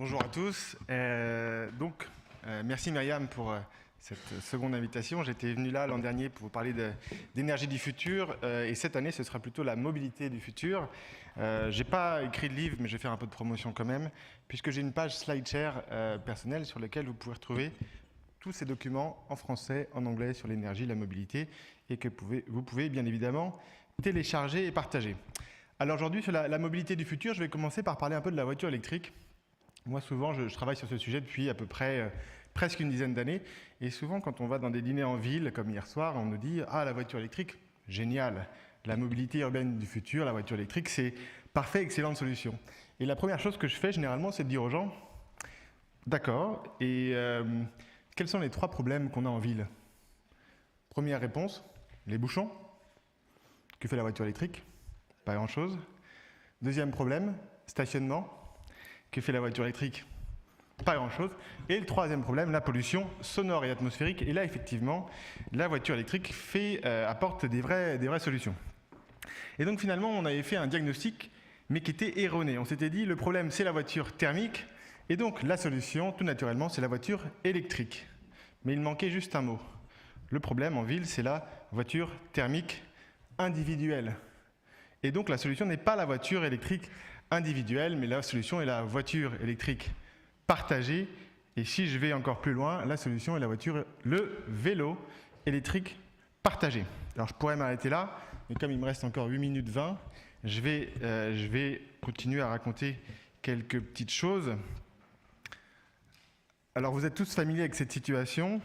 Bonjour à tous. Merci Myriam pour cette seconde invitation. J'étais venu là l'an dernier pour vous parler d'énergie du futur et cette année ce sera plutôt la mobilité du futur. J'ai pas écrit de livre mais je vais faire un peu de promotion quand même puisque j'ai une page SlideShare personnelle sur laquelle vous pouvez retrouver tous ces documents en français, en anglais sur l'énergie, la mobilité et que vous pouvez bien évidemment télécharger et partager. Alors aujourd'hui sur la mobilité du futur, je vais commencer par parler un peu de la voiture électrique. Moi, souvent, je travaille sur ce sujet depuis à peu près presque une dizaine d'années. Et souvent, quand on va dans des dîners en ville, comme hier soir, on nous dit « Ah, la voiture électrique, génial. La mobilité urbaine du futur, la voiture électrique, c'est parfait, excellente solution. » Et la première chose que je fais, généralement, c'est de dire aux gens « D'accord, et quels sont les 3 problèmes qu'on a en ville ?» Première réponse, les bouchons. Que fait la voiture électrique? Pas grand-chose. Deuxième problème, stationnement. Que fait la voiture électrique? Pas grand-chose. Et le troisième problème, la pollution sonore et atmosphérique. Et là, effectivement, la voiture électrique apporte des vraies solutions. Et donc, finalement, on avait fait un diagnostic, mais qui était erroné. On s'était dit, le problème, c'est la voiture thermique. Et donc, la solution, tout naturellement, c'est la voiture électrique. Mais il manquait juste un mot. Le problème en ville, c'est la voiture thermique individuelle. Et donc, la solution n'est pas la voiture électrique individuelle, mais la solution est la voiture électrique partagée. Et si je vais encore plus loin, la solution est le vélo électrique partagé. Alors je pourrais m'arrêter là, mais comme il me reste encore 8 minutes 20, je vais continuer à raconter quelques petites choses. Alors vous êtes tous familiers avec cette situation.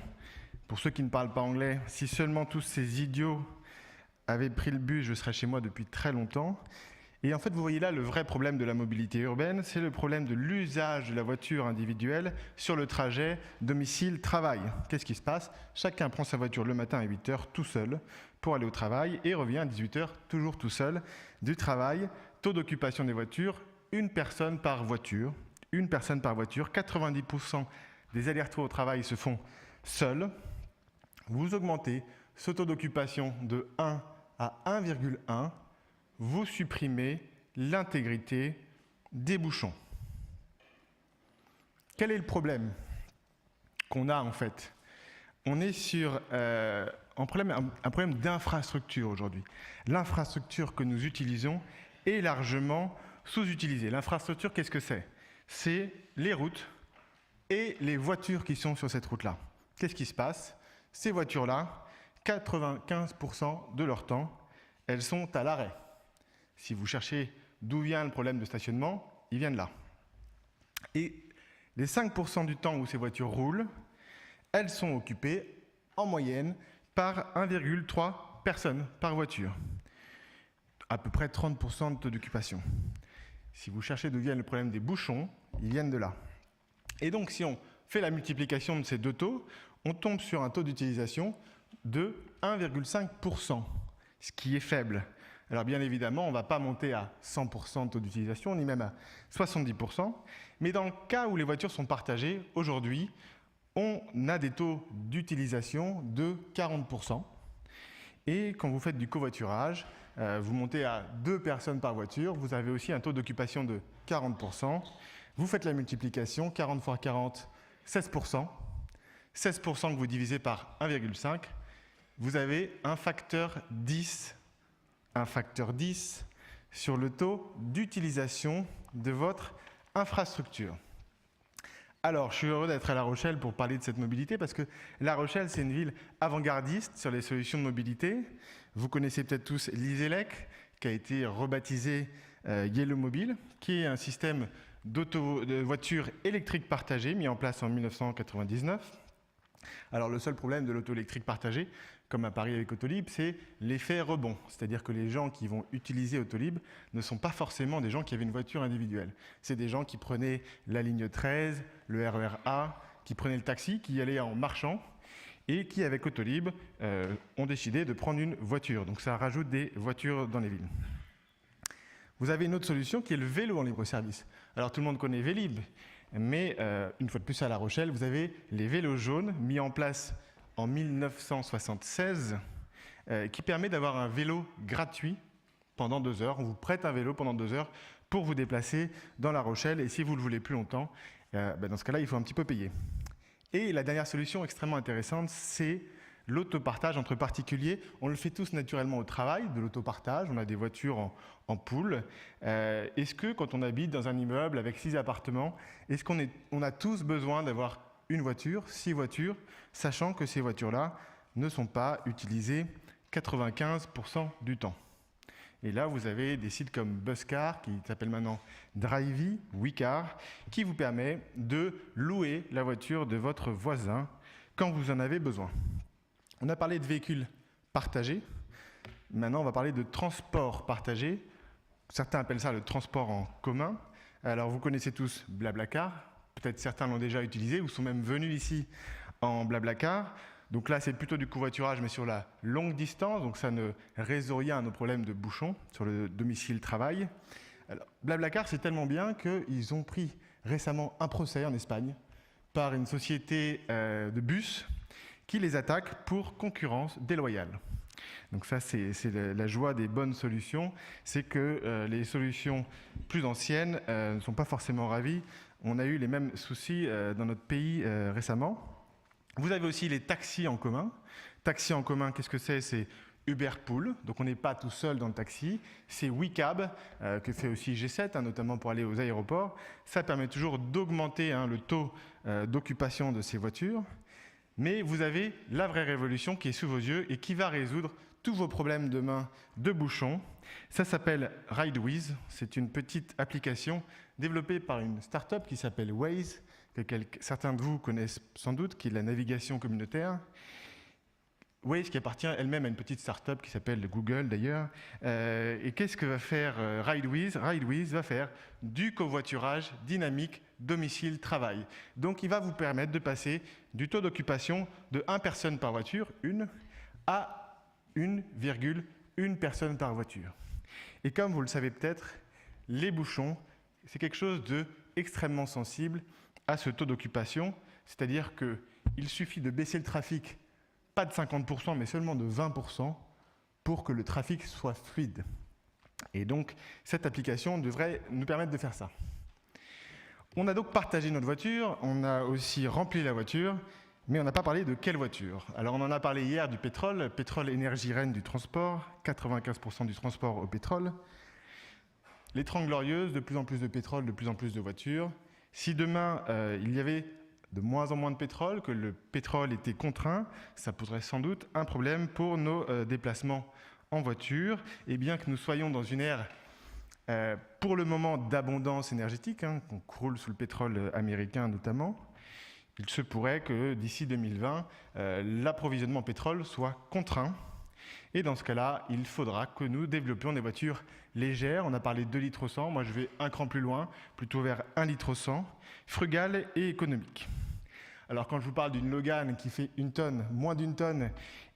Pour ceux qui ne parlent pas anglais, si seulement tous ces idiots avaient pris le bus, je serais chez moi depuis très longtemps. Et en fait, vous voyez là le vrai problème de la mobilité urbaine, c'est le problème de l'usage de la voiture individuelle sur le trajet domicile-travail. Qu'est-ce qui se passe? Chacun prend sa voiture le matin à 8 h tout seul pour aller au travail et revient à 18 h toujours tout seul du travail. Taux d'occupation des voitures, une personne par voiture. 90% des allers-retours au travail se font seuls. Vous augmentez ce taux d'occupation de 1 à 1,1. Vous supprimez l'intégrité des bouchons. Quel est le problème qu'on a en fait? On est sur un problème d'infrastructure aujourd'hui. L'infrastructure que nous utilisons est largement sous-utilisée. L'infrastructure, qu'est-ce que c'est? C'est les routes et les voitures qui sont sur cette route-là. Qu'est-ce qui se passe? Ces voitures-là, 95% de leur temps, elles sont à l'arrêt. Si vous cherchez d'où vient le problème de stationnement, il vient de là. Et les 5% du temps où ces voitures roulent, elles sont occupées en moyenne par 1,3 personnes par voiture. À peu près 30% de taux d'occupation. Si vous cherchez d'où vient le problème des bouchons, ils viennent de là. Et donc si on fait la multiplication de ces deux taux, on tombe sur un taux d'utilisation de 1,5%, ce qui est faible. Alors bien évidemment, on ne va pas monter à 100% de taux d'utilisation, ni même à 70%. Mais dans le cas où les voitures sont partagées, aujourd'hui, on a des taux d'utilisation de 40%. Et quand vous faites du covoiturage, vous montez à 2 personnes par voiture, vous avez aussi un taux d'occupation de 40%. Vous faites la multiplication, 40 fois 40, 16%. 16% que vous divisez par 1,5, vous avez un facteur 10 sur le taux d'utilisation de votre infrastructure. Alors, je suis heureux d'être à La Rochelle pour parler de cette mobilité parce que La Rochelle, c'est une ville avant-gardiste sur les solutions de mobilité. Vous connaissez peut-être tous l'Iselec, qui a été rebaptisé Yellow Mobile, qui est un système de voitures électriques partagées mis en place en 1999. Alors le seul problème de l'auto électrique partagée, comme à Paris avec Autolib, c'est l'effet rebond. C'est-à-dire que les gens qui vont utiliser Autolib ne sont pas forcément des gens qui avaient une voiture individuelle. C'est des gens qui prenaient la ligne 13, le RER A, qui prenaient le taxi, qui y allaient en marchant et qui, avec Autolib, ont décidé de prendre une voiture. Donc ça rajoute des voitures dans les villes. Vous avez une autre solution qui est le vélo en libre-service. Alors tout le monde connaît Vélib, mais une fois de plus à La Rochelle, vous avez les vélos jaunes mis en place en 1976 qui permet d'avoir un vélo gratuit pendant 2 heures. On vous prête un vélo pendant 2 heures pour vous déplacer dans La Rochelle et si vous le voulez plus longtemps, Dans ce cas-là, il faut un petit peu payer. Et la dernière solution extrêmement intéressante, c'est l'autopartage entre particuliers. On le fait tous naturellement au travail, de l'autopartage. On a des voitures en pool. Est-ce que quand on habite dans un immeuble avec 6 appartements, est-ce qu'on a tous besoin d'avoir une voiture, 6 voitures, sachant que ces voitures-là ne sont pas utilisées 95% du temps? Et là, vous avez des sites comme Buscar, qui s'appelle maintenant Drivey, WeCar, qui vous permet de louer la voiture de votre voisin quand vous en avez besoin. On a parlé de véhicules partagés. Maintenant, on va parler de transport partagé. Certains appellent ça le transport en commun. Alors, vous connaissez tous Blablacar. Peut-être certains l'ont déjà utilisé ou sont même venus ici en Blablacar. Donc là, c'est plutôt du covoiturage, mais sur la longue distance. Donc ça ne résout rien à nos problèmes de bouchons sur le domicile-travail. Blablacar, c'est tellement bien qu'ils ont pris récemment un procès en Espagne par une société de bus qui les attaque pour concurrence déloyale. Donc ça, c'est la joie des bonnes solutions. C'est que les solutions plus anciennes ne sont pas forcément ravies. On a eu les mêmes soucis dans notre pays récemment. Vous avez aussi les taxis en commun. Taxis en commun, qu'est-ce que c'est? C'est Uber Pool, donc on n'est pas tout seul dans le taxi. C'est WeCab, que fait aussi G7, notamment pour aller aux aéroports. Ça permet toujours d'augmenter le taux d'occupation de ces voitures. Mais vous avez la vraie révolution qui est sous vos yeux et qui va résoudre tous vos problèmes demain de bouchons. Ça s'appelle RideWiz. C'est une petite application développée par une start-up qui s'appelle Waze, que certains de vous connaissent sans doute, qui est la navigation communautaire. Waze qui appartient elle-même à une petite start-up qui s'appelle Google d'ailleurs. Et qu'est-ce que va faire RideWiz? RideWiz va faire du covoiturage dynamique domicile-travail. Donc il va vous permettre de passer du taux d'occupation de 1 personne par voiture, à 1,1 personne par voiture. Et comme vous le savez peut-être, les bouchons, c'est quelque chose d'extrêmement sensible à ce taux d'occupation, c'est-à-dire qu'il suffit de baisser le trafic, pas de 50%, mais seulement de 20%, pour que le trafic soit fluide. Et donc, cette application devrait nous permettre de faire ça. On a donc partagé notre voiture, on a aussi rempli la voiture, mais on n'a pas parlé de quelle voiture. Alors, on en a parlé hier du pétrole, énergie reine du transport, 95% du transport au pétrole. Les 30 glorieuses, de plus en plus de pétrole, de plus en plus de voitures. Si demain, il y avait de moins en moins de pétrole, que le pétrole était contraint, ça poserait sans doute un problème pour nos déplacements en voiture. Et bien que nous soyons dans une ère, pour le moment, d'abondance énergétique, qu'on croule sous le pétrole américain notamment, il se pourrait que d'ici 2020, l'approvisionnement en pétrole soit contraint. Et dans ce cas-là, il faudra que nous développions des voitures légères. On a parlé de 2 litres au 100. Moi, je vais un cran plus loin, plutôt vers 1 litre au 100, frugale et économique. Alors, quand je vous parle d'une Logan qui fait 1 tonne, moins d'1 tonne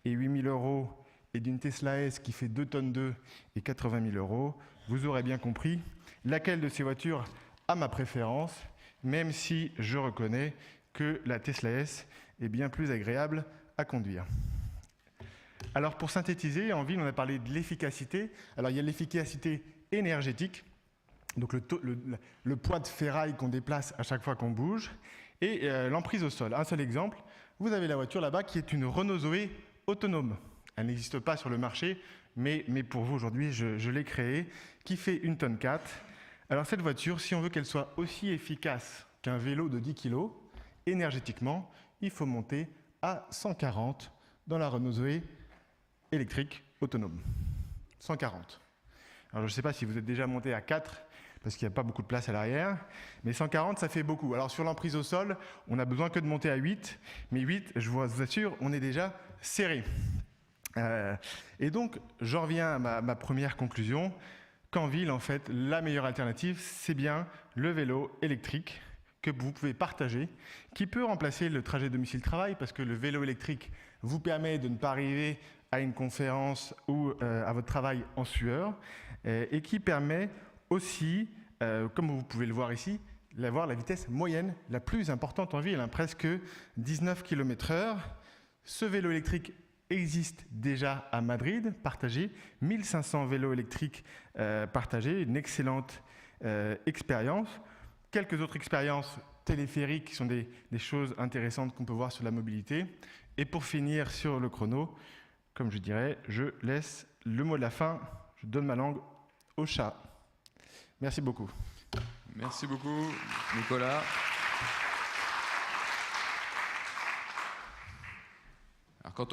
et 8 000 €, et d'une Tesla S qui fait 2 tonnes 2 et 80 000 €, vous aurez bien compris laquelle de ces voitures a ma préférence, même si je reconnais que la Tesla S est bien plus agréable à conduire. Alors pour synthétiser, en ville, on a parlé de l'efficacité. Alors il y a l'efficacité énergétique, donc le poids de ferraille qu'on déplace à chaque fois qu'on bouge, et l'emprise au sol. Un seul exemple, vous avez la voiture là-bas qui est une Renault Zoé autonome. Elle n'existe pas sur le marché, mais pour vous aujourd'hui, je l'ai créée, qui fait 1 tonne 4. Alors cette voiture, si on veut qu'elle soit aussi efficace qu'un vélo de 10 kg, énergétiquement, il faut monter à 140 dans la Renault Zoé électrique autonome. 140. Alors je ne sais pas si vous êtes déjà monté à 4, parce qu'il n'y a pas beaucoup de place à l'arrière, mais 140, ça fait beaucoup. Alors sur l'emprise au sol, on n'a besoin que de monter à 8, mais 8, je vous assure, on est déjà serré. Et donc, j'en reviens à ma première conclusion, qu'en ville, en fait, la meilleure alternative, c'est bien le vélo électrique que vous pouvez partager, qui peut remplacer le trajet domicile-travail, parce que le vélo électrique vous permet de ne pas arriver à une conférence ou à votre travail en sueur, et qui permet aussi, comme vous pouvez le voir ici, d'avoir la vitesse moyenne la plus importante en ville, presque 19 km/h. Ce vélo électrique existe déjà à Madrid, partagé, 1500 vélos électriques partagés, une excellente expérience. quelques autres expériences téléphériques qui sont des choses intéressantes qu'on peut voir sur la mobilité. Et pour finir sur le chrono, comme je dirais, je laisse le mot de la fin, je donne ma langue au chat. Merci beaucoup. Merci beaucoup, Nicolas.